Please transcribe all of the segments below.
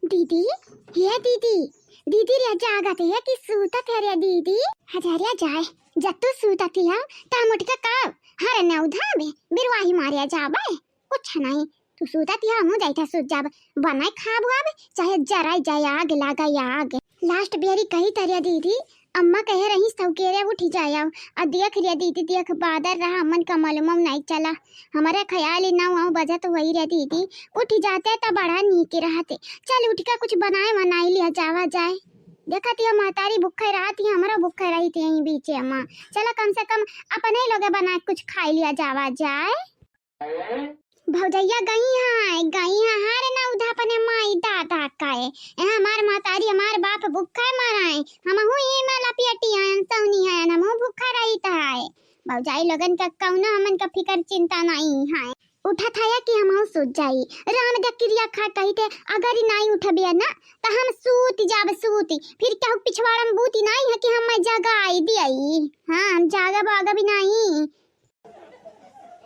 दीदी, ये दीदी, दीदी रे जागत है कि सूतत है रे दीदी। हजारिया जाए जत्तू सूतत है ता मुटका का हर ने उधाबे बिरवाही मारिया जाबे कुछ नहीं। तू सूतत है मु जाइता सूत जाब बनाए खाबो अब चाहे जराई जाए आग लागा या आग। लास्ट बेरी कही तरिया दीदी अम्मा कह रही सौकेरे उठी जाया और देख रिया दीदी देख बादर रहा मन का मालूम नहीं चला हमारे ख्याल ही ना वहाँ बजा तो वही रह दीदी उठ जाते तो बड़ा नीके रहते। चल उठ के कुछ बनाए बनाई लिया जावा जाए। देखा थी मातारी भूखे रहा थी हमारा भूखे रही थी यहीं बीच अम्मा। चला कम से कम अपने ही लोग बना कुछ खा लिया जावा जाए। भौजैया गई है हारे ना उधा अपने माई दादा काए हमार मातारी हमार बाप भूखा मराए हम हुई में लपेटी हैं सौनी है हम भूखा रही है। भौजाई लोगन का कौना हमन का फिकर चिंता नहीं है। उठा था कि हम सूत जाई राम द क्रिया खा कहते अगर नहीं उठबे ना तो हम सूत जाब सूती फिर क्या पिछवाड़ा में बूती नहीं है कि हम जगाई दियई। हां हम जागा बागा भी नहीं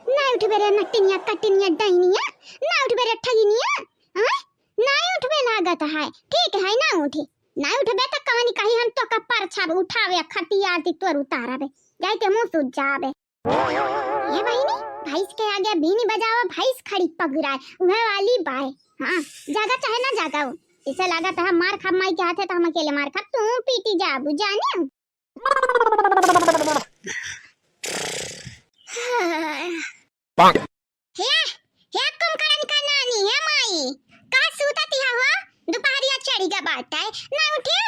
ना उठबे रे नटिनिया कटिनिया डाइनिया ना उठबे रे ठगिनिया। हां ना उठबे लागत है ठीक है ना उठे ना उठबे तो कहानी कही हम तो कपर छाब उठावे खटिया ती तोर उतारबे जाइते मुंह सूत जाबे। ये बहिनी भैंस के आगे बीनी बजाओ भैंस खड़ी पगुराए वह वाली बाय। हां जागा चाहे ना जागा इसे लागत है मार खा माई के हाथ है तो हम अकेले मार खा तू पीटी जाबू जाने। हे कुमकरण का नानी है माई का सूतती है हो दोपहरिया चढ़ी गा बाटा है ना उठे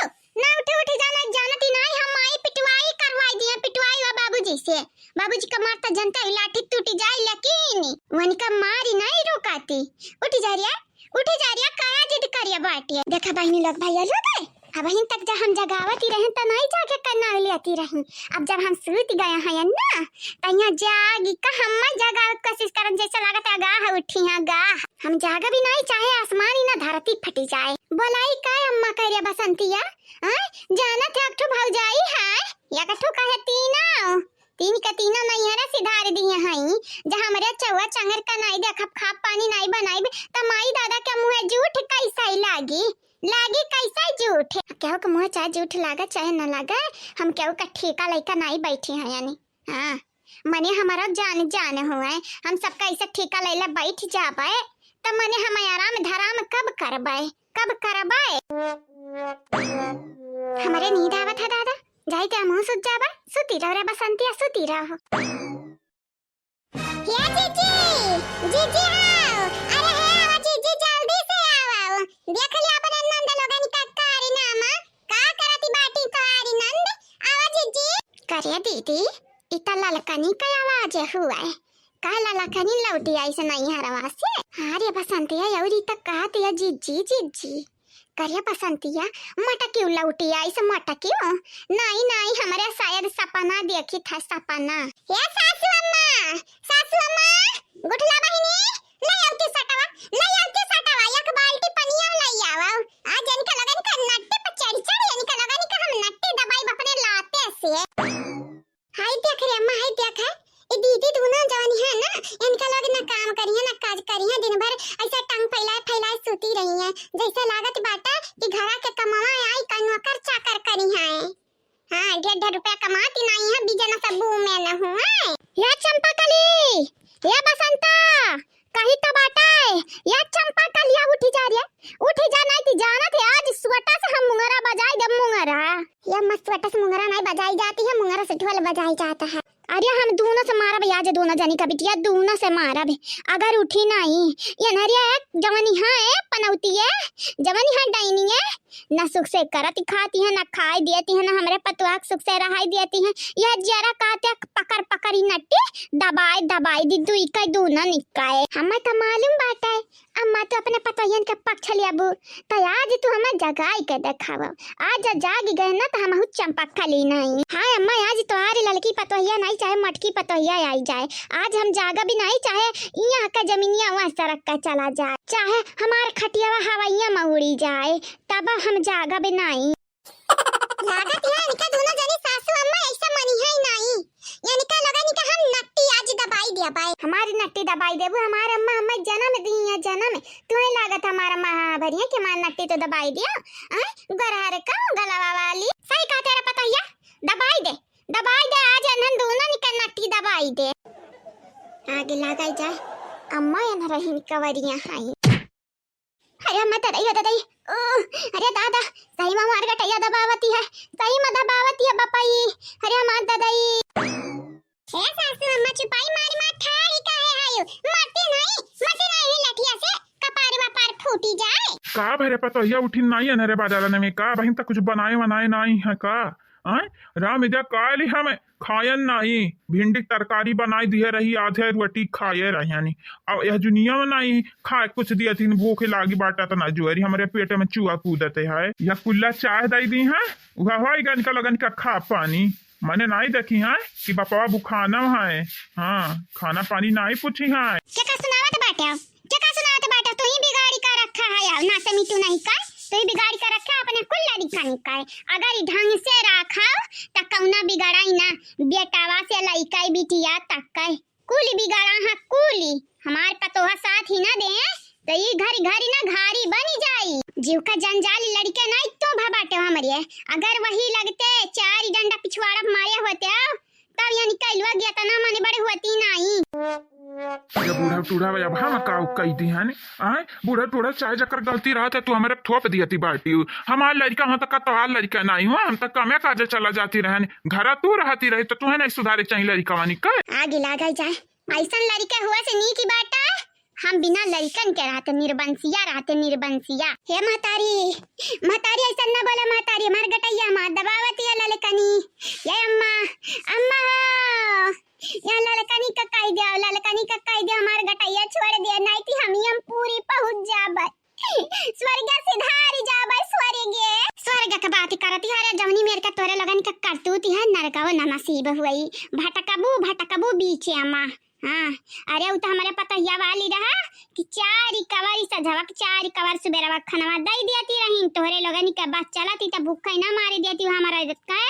उठ जाना जानती नहीं हम माई पिटवाई करवाई दिए पिटवाई वा बाबूजी से। बाबूजी का मारता जनता ही लाठी टूटी जाए लेकिन वन का मारी नहीं रुकाती। उठ जा रिया काया जिद करिया बाटी देखा बहनी लोग भैया लोग अब वहीं तक जब हम जगावती रहे तो नहीं जाके करना लेती रही। अब जब हम सूत गए हैं ना तो यहाँ जागी का हम जगावत कोशिश करन जैसे लागत है गाह उठी है गाह हम जागा भी नहीं चाहे आसमान ही ना धरती फटी जाए। बोलाई का अम्मा करिया बसंतिया जाना थे अठू भौजाई है या कठू कहे तीन का तीनों नहीं है रे सिधार दिए हैं जहां हमारे चौवा चंगर का नहीं देखा खा पानी नहीं बनाई तो माई दादा के मुंह झूठ कैसा ही लागी कैसा झूठ क्या को मुंह चाहे झूठ लागा चाहे न लागा हम क्या का ठेका लइका नहीं बैठे हैं यानी। हां मने हमारा जान हुआ है हम सबका ऐसा ठेका लैला बैठ जाबे तो मने हम आराम धराम कब करबे हमारे नींद आवत है दादा जाई के मुंह सुत जाबे सुती रहो रे बसंतिया सुती रहो। या जीजी आओ अरे हे आओ जीजी जल्दी से आओ देख लिया अपन नंद लोगन का कारी नाम का करती बाटी कारी नंद आओ जीजी करे दीदी इतना ललकनी का आवाज हुआ है का ललकनी लौटी ऐसे नहीं हरवा से। हां रे बसंतिया यौरी तक कहती है जीजी करिया बसंतिया मटा क्यों लौटी ऐसे मटा क्यों नहीं हमारे शायद सपना देखी था सपना। ये सासू अम्मा गुठला बहिनी ले आओ के सटावा एक बाल्टी पनिया ले आओ आज इनका लगन का नट्टे पर चढ़ इनका लगन का हम नट्टे दबाई अपने लाते से। हाय देख रे अम्मा हाय देख ए दीदी दोनों जवानी है ना इनका लोग ना काम करी है ना काज करी है दिन भर ऐसा टंग फैलाए सूती रही है जैसे लागत बाटा कि घरा के कमावा आई कनो कर चाकर करी है। हां 1.5 रुपया कमाती नहीं है बीजना सब में न हुआ। या चंपाकली या बसंता कहीं तो बाटा या चंपाकलिया उठी जा नहीं थी जाना थे आज स्वटा से हम मुंगरा बजाई दम मुंगरा या मस्त स्वटा से मुंगरा नहीं बजाई जाती है मुंगरा से ढोल बजाई जाता है। अरे हम दोनों से मारा आज दोनों जनी का बिटिया दोनों से मारा भी अगर उठी नहीं ये नरिया जवानी है पनौती है जवानी है डाइनी है ना सुख से करती खाती है ना खाई देती है ना हमारे पतवा सुख से रहाई देती है। यह जरा कहते पकड़ी नट्टी दबाई दी दुई का दोनों निकाय हमें तो मालूम बात है अम्मा तो अपने पतोयन के पक्ष लियाबू तो आज तू हमें जगाई के देखाव आज जाग गए ना तो हम चंपकली नहीं। हां अम्मा आज तुम्हारी लड़की पतोहिया नहीं चाहे मटकी पतोहिया आई जाए आज हम जागा भी नहीं चाहे यहाँ का जमीनिया वहाँ सड़क का चला जाए चाहे हमारे खटिया हवाइया में उड़ी जाए तब हम जागा भी नहीं। लागत है इनका दोनों जनी सासू अम्मा ऐसा मनी है नहीं यानी का लगा नहीं कि हम नट्टी आज दबाई दिया भाई हमारी नट्टी दबाई देबू हमारा अम्मा हमें जन्म दी है जन्म तुम्हें लागत हमारा महाभरिया के मां नट्टी तो दबाई दिया गरहर का गलवा वाली सही कहा तेरा पतैया दबाई दे आज अनन दोनों निकल नट्टी दबाई दे आगे लगाई जाए अम्मा यन रही कवरियां हाई अरे अम्मा दादाई अरे दादा सही में मार गटैया दबावती है सही में दबावती है बपाई अरे अम्मा दादाई ए सासू अम्मा चुपाई मारी मार ठाड़ी काहे आयो मते नहीं लठिया से कपार वपार फूटी जाए का भरे पतैया उठी नहीं है रे बाजार में का बहिन तक कुछ बनाए नहीं है का आय राम इधर काली हमें खायन नहीं भिंडी तरकारी बनाई दिए रही आधे रोटी खाए रही अब यह दुनिया में नहीं खाए कुछ दिया थी भूख लागी बाटा तो ना जुएरी हमारे पेट में चूहा कूदते है या कुल्ला चाय दई दी है वह गन का लगन का खा पानी मैंने नहीं देखी है कि बापा बुखाना है हाँ खाना पानी नहीं पूछी है क्या सुनावत बाटे तू ही बिगाड़ी का रखा है यार ना समी तू नहीं का तो ही बिगाड़ कर रखा अपने कुल्ला दिखा निकाय अगर ढंग से रखा त कौना बिगाड़ाई ना बेटावा से लइकाई बिटिया तक कुली बिगाड़ा हां कुली हमार पतोहा साथ ही ना दे तो ये घरी ना घारी बनी जाई जीव का जंजाली लड़के नहीं तो भाबाटे हमरे अगर वही लगते चार डंडा पिछवाड़ा मारे होते तब ये निकलवा गया त ना माने बड़े होती नहीं ये बूढ़ा टूढ़ा अब हम का कही दी है आए बूढ़ा टूढ़ा चाहे जकर गलती रहा था तू हमारे थोप दिया थी बाटी हमार लड़का हो तक तो लड़का नहीं हुआ हम तक कमे काजे चला जाती रहने घर तू रहती रही तो तुम्हें नहीं सुधारे चाहिए लड़का वानी का आगे लगा जाए ऐसा लड़का हुआ से नी की बात है हम बिना लड़कन के रहते निर्बंसिया हे महतारी ऐसा न बोले महतारी हमार गटैया मां दबावती है ललकनी ये अम्मा या ललकनी का कह दिया हमार गटैया छोड़ दिया नहीं थी हम पूरी पहुंच जाबे स्वर्ग सिधारी जाबे स्वर्ग का बात करती है जवनी मेरे का तोरे लगन का करतूती है नरकाव न नसीब हुई भटकबू बीचे अम्मा हाँ अरे वो तो हमारे पतैया वाली रहा कि चार कवर सजवक चार कवर सुबेरा खनवा दई देती रही तोरे लोगन के बात चलती त भूख ना मारी देती हमारा इज्जत का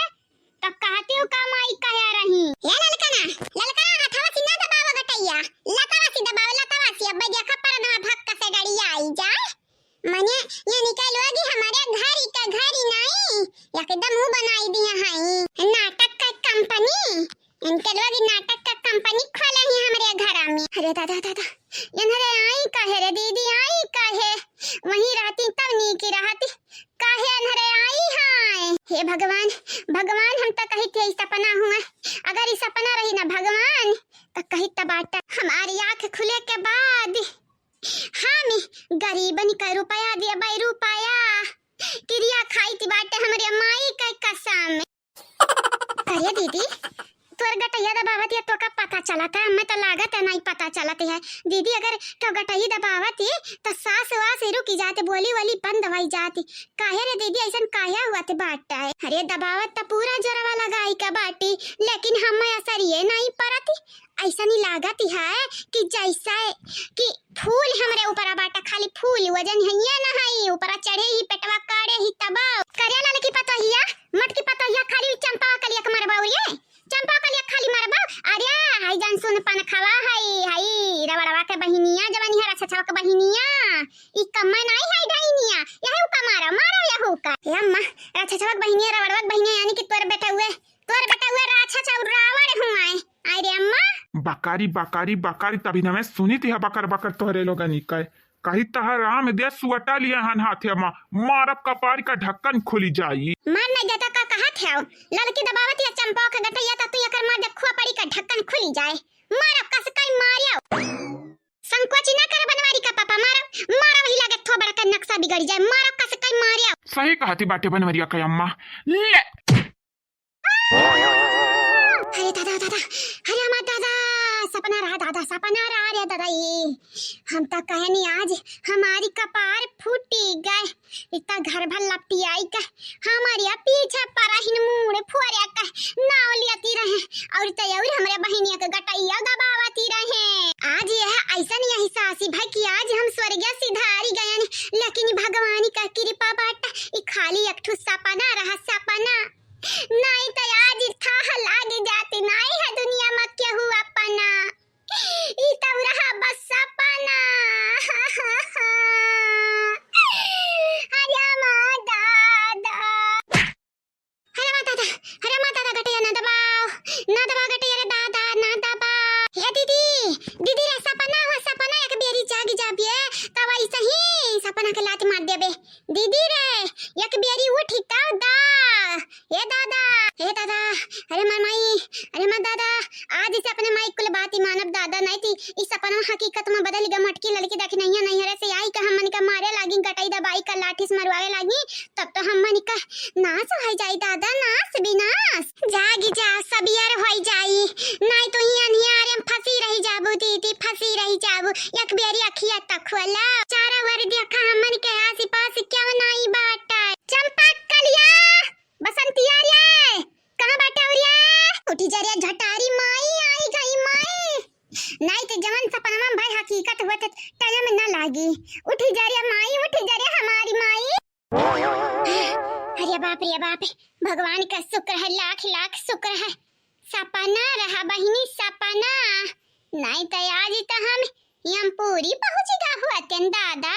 तो कहती हूं का माई कह रही ये ललकना हथवा से ना दबाव गटैया लकवा से अब देखा पर ना भक्का से गड़िया आई जाए मने ये निकलवागी हमारे घरी नहीं एकदम मुंह बनाई दिया है नाटक का कंपनी इनके लोग नाटक का कंपनी खोला ही हमारे घर में अरे दादा इन्हरे आई काहे रे दीदी आई काहे वहीं रहती तब नी की रहती काहे इन्हरे आई हाय हे भगवान हम तो कही थे सपना हुआ अगर ये सपना रही ना भगवान तो कही तबाटा हमारी आंख खुले के बाद हम गरीबन का रुपया दिया बाई रुपया क्रिया खाई थी बाटे हमारे माई का कसम करे दीदी तोर गटैया दबावती है तो का पता चला था हमें तो लागत है नहीं पता चलती है दीदी अगर तो गटैया दबावती तो सास वास रुकी जाते बोली वाली बंद हो जाती काहे रे दीदी ऐसा काया हुआ थे बाटा है अरे दबावत तो पूरा जोरवा लगाई का बाटी लेकिन हमें असर ये नहीं पड़ती ऐसा नहीं लागती है कि जैसा कि फूल हमारे ऊपर बाटा खाली फूल वजन है ये ना है ऊपर चढ़े ही पेटवा काड़े ही तबाव करे लाल की पतैया मट की पतैया खाली चंपा कलिया के मरबाउरिए चंपा कलिया खाली मरबा अरे हाय जान सुन पान खावा हाय रवड़वा के बहिनिया जवानी है अच्छा के बहिनिया ई कम्मा नहीं है ढाइनिया यही का मारा यहू का हे अम्मा अच्छा के बहिनिया रवड़वा के बहिनिया यानी कि तोर बेटा हुए अच्छा रावण हुआए अरे अम्मा बकारी तभी न मैं सुनी थी बकर तोहरे लोग निकल कही तह राम दे सुअटा लिया हन हाथे मां मारब कपार का ढक्कन खुली जाई मार न जाता का कहा थे लड़की दबावती है चंपा के गटैया त तू एकर मार दे खुआ पड़ी का ढक्कन खुली जाए मारब कस कई मारियो संकोच न कर बनवारी का पापा मारब वही लगे थो बड़ा का नक्शा बिगड़ जाए मारब कस कई मारियो सही कहती बाटे बनवरिया का अम्मा ले अरे दादा अरे हमारा दादा सपना रहा रे दादा ये हम तो कहे नहीं आज हमारी कपार फूटी गए इतना घर भर लपटी आई का हमारे पीछे पराहिन मुड़े फुआरे का नाव लियाती रहे और तैयार हमारे बहिनिया के गटैया दबावती रहे आज यह ऐसा नहीं है सासी भाई कि आज हम स्वर्ग सिधारी गए लेकिन भगवान का कृपा बाटा ई खाली एक ठो सपना रहा सपना नहीं तो आज था लागे जाते नहीं है दुनिया में क्या हुआ पना ई तब रहा हे दादा, अरे मार माई, अरे मार दादा, आज इसे अपने माई कुल बात ही मानब दादा नहीं थी इस सपना हकीकत में बदल गया। मटकी लड़की देख नहीं है से आई का हम का मारे लागी गटाई दबाई का लाठी से मरवाए लागी तब तो हम का नाश हो जाई दादा, नाश विनाश जागी जा सब यार हो जाई नहीं तो यहाँ हम फंसी रही जाबू दीदी, फंसी रही जाबू एक बेरी अखिया तक वाला चारा वर देखा हमन के आस पास क्या नहीं बाटा चंपक कलिया बसंतिया रे कहां बाटा उरिया उठी जा रे झटारी माई आई गई माई नहीं तो जवन सपना में भाई हकीकत होत टाइम ना लागी। उठी जा रे माई, उठी जा रे हमारी माई। अरे बाप रे बाप, भगवान का शुक्र है, लाख लाख शुक्र है सपना रहा बहिनी सपना नहीं तो आज तो हम पूरी पहुंच गया हुआ दादा।